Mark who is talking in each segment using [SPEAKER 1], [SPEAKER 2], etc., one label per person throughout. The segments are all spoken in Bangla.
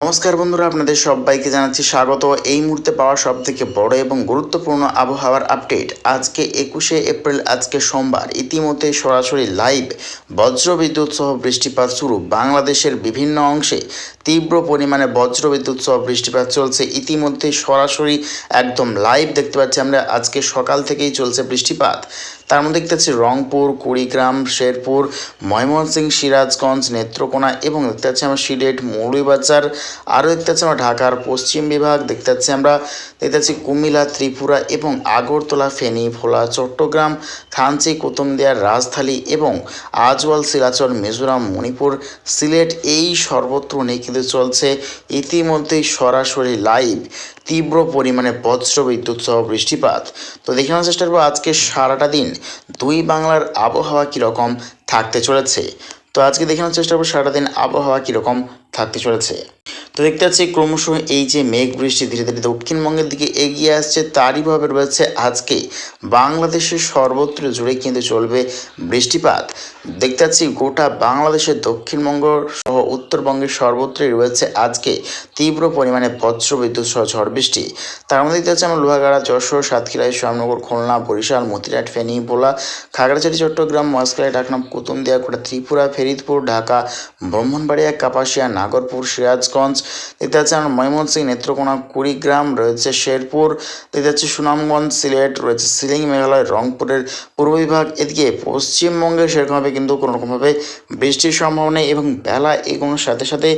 [SPEAKER 1] নমস্কার বন্ধুরা, আপনাদের সবাইকে জানাচ্ছি স্বাগত। এই মুহূর্তে পাওয়া সবথেকে বড় এবং গুরুত্বপূর্ণ আবহাওয়ার আপডেট। আজকে 21শে এপ্রিল, আজকে সোমবার। ইতিমধ্যে সরাসরি লাইভ বজ্রবিদ্যুৎ সহ বৃষ্টিপাত শুরু। বাংলাদেশের বিভিন্ন অংশে তীব্র পরিমাণে বজ্রবিদ্যুৎ সহ বৃষ্টিপাত চলছে। ইতিমধ্যে সরাসরি একদম লাইভ দেখতে পাচ্ছি আমরা, আজকে সকাল থেকেই চলছে বৃষ্টিপাত। তার মধ্যে দেখতে পাচ্ছি রংপুর, কুড়িগ্রাম, শেরপুর, ময়মনসিংহ, সিরাজগঞ্জ, নেত্রকোনা এবং দেখতে পাচ্ছি আমরা সিলেট, মৌলভীবাজার, আরও দেখতে পাচ্ছি আমরা ঢাকার পশ্চিম বিভাগ, দেখতে পাচ্ছি কুমিল্লা, ত্রিপুরা এবং আগরতলা, ফেনী, ভোলা, চট্টগ্রাম, থানচি, কুতুবদিয়া, রাজধানী এবং আজওয়াল, শিলাচর, মিজোরাম, মণিপুর, সিলেট, এই সর্বত্র নিয়ে কিন্তু চলছে ইতিমধ্যেই সরাসরি লাইভ তীব্র পরিমাণে বজ্রবিদ্যুৎ সহ বৃষ্টিপাত। তো দেখে নেওয়ার চেষ্টা করবো আজকে সারাটা দিন দুই বাংলার আবহাওয়া কীরকম থাকতে চলেছে। তো আজকে দেখে নেওয়ার চেষ্টা করবো সারাদিন আবহাওয়া কীরকম থাকতে চলেছে। তো দেখতে পাচ্ছি ক্রমশ এই যে মেঘ বৃষ্টি ধীরে ধীরে দক্ষিণবঙ্গের দিকে এগিয়ে আসছে, তারই ভাবে রয়েছে আজকে বাংলাদেশের সর্বত্র জুড়ে কিন্তু চলবে বৃষ্টিপাত। দেখতে পাচ্ছি গোটা বাংলাদেশের দক্ষিণবঙ্গ সহ উত্তরবঙ্গের সর্বত্রই রয়েছে আজকে তীব্র পরিমাণে বজ্রবিদ্যুৎ সহ ঝড় বৃষ্টি। তার মধ্যে দেখতে পাচ্ছি আমরা লোহাগাড়া, যশোর, সাতক্ষীরা, শ্যামনগর, খুলনা, বরিশাল, মতিরাট, ফেনী, ভোলা, খাগড়াছড়ি, চট্টগ্রাম, মহেশখালী, ঢাকনাম, কুতুবদিয়া, গোটা ত্রিপুরা, ফরিদপুর, ঢাকা, ব্রাহ্মণবাড়িয়া, কাপাসিয়া, নাগরপুর, সিরাজগঞ্জ, দেখতে পাচ্ছি আমরা ময়মনসিংহ, নেত্রকোনা, কুড়িগ্রাম, রয়েছে শেরপুর, দেখতে পাচ্ছি সুনামগঞ্জ, সিলেট, রয়েছে সিলিং, মেঘালয়, রংপুরের পূর্ব বিভাগ। এদিকে পশ্চিমবঙ্গে সেরকমভাবে কিন্তু কোনোরকমভাবে বৃষ্টির সম্ভাবনা নেই এবং বেলা এগোনোর সাথে সাথে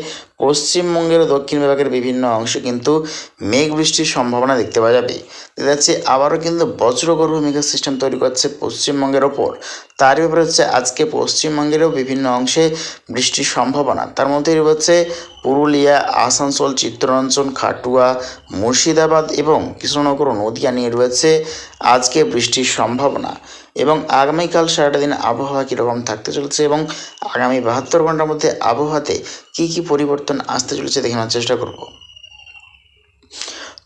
[SPEAKER 1] পশ্চিমবঙ্গের দক্ষিণ বিভাগের বিভিন্ন অংশে কিন্তু মেঘ বৃষ্টির সম্ভাবনা দেখতে পাওয়া যাবে। দেখা যাচ্ছে আবারও কিন্তু বজ্রগর্ভ মেঘের সিস্টেম তৈরি করছে পশ্চিমবঙ্গের ওপর। তার ব্যাপারে হচ্ছে আজকে পশ্চিমবঙ্গেরও বিভিন্ন অংশে বৃষ্টির সম্ভাবনা। তার মধ্যে রয়েছে পুরুলিয়া, আসানসোল, চিত্তরঞ্জন, খাটুয়া, মুর্শিদাবাদ এবং কৃষ্ণনগর ও নদিয়া নিয়ে রয়েছে আজকে বৃষ্টির সম্ভাবনা। এবং আগামীকাল সারাটা দিন আবহাওয়া কীরকম থাকতে চলেছে এবং আগামী 72 ঘন্টার মধ্যে আবহাওয়াতে কী কী পরিবর্তন আসতে চলেছে দেখে নেওয়ার চেষ্টা করব।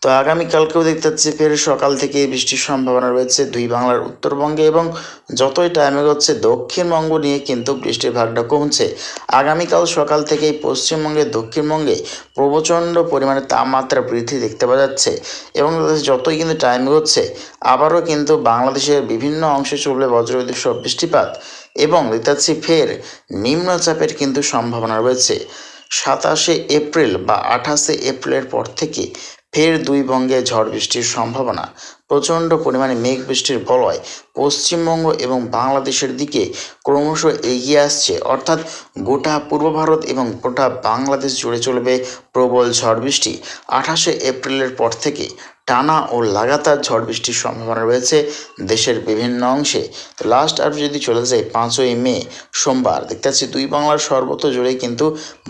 [SPEAKER 1] তো আগামীকালকেও দেখতে পাচ্ছি ফের সকাল থেকে বৃষ্টির সম্ভাবনা রয়েছে দুই বাংলার উত্তরবঙ্গে এবং যতই টাইম এগোচ্ছে দক্ষিণবঙ্গ নিয়ে কিন্তু বৃষ্টির ভাগটা কমছে। আগামীকাল সকাল থেকেই পশ্চিমবঙ্গে, দক্ষিণবঙ্গে প্রচণ্ড পরিমাণে তাপমাত্রা বৃদ্ধি দেখতে পাওয়া যাচ্ছে এবং যতই কিন্তু টাইম এগোচ্ছে আবারও কিন্তু বাংলাদেশের বিভিন্ন অংশে চলবে বজ্রবিদ্যুৎ সহ বৃষ্টিপাত এবং দেখতে পাচ্ছি ফের নিম্নচাপের কিন্তু সম্ভাবনা রয়েছে। 27শে এপ্রিল বা 28শে এপ্রিলের পর থেকে ফের দুই বঙ্গে ঝড় বৃষ্টির সম্ভাবনা। প্রচণ্ড পরিমাণে মেঘ বৃষ্টির বলয় পশ্চিমবঙ্গ এবং বাংলাদেশের দিকে ক্রমশ এগিয়ে আসছে, অর্থাৎ গোটা পূর্ব ভারত এবং গোটা বাংলাদেশ জুড়ে চলবে প্রবল ঝড় বৃষ্টি। 28শে এপ্রিলের পর থেকে টানা ও লাগাতার ঝড় বৃষ্টির সম্ভাবনা রয়েছে দেশের বিভিন্ন অংশে। তো লাস্ট আর যদি চলে যায় 5ই মে সোমবার, দেখতে পাচ্ছি দুই বাংলার সর্বত্র জুড়েই কিন্তু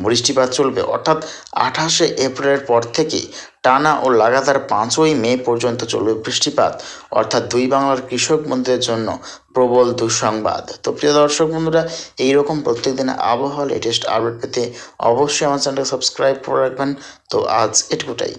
[SPEAKER 1] বৃষ্টিপাত চলবে, অর্থাৎ 28শে এপ্রিলের পর থেকে টানা ও লাগাতার 5ই মে পর্যন্ত চলবে বৃষ্টিপাত, অর্থাৎ দুই বাংলার কৃষক বন্ধুদের জন্য প্রবল দুঃসংবাদ। তো প্রিয় দর্শক বন্ধুরা, এইরকম প্রত্যেকদিন আবহাওয়া লেটেস্ট আপডেট পেতে অবশ্যই আমার চ্যানেলটা সাবস্ক্রাইব করে রাখবেন। তো আজ এটুকুটাই।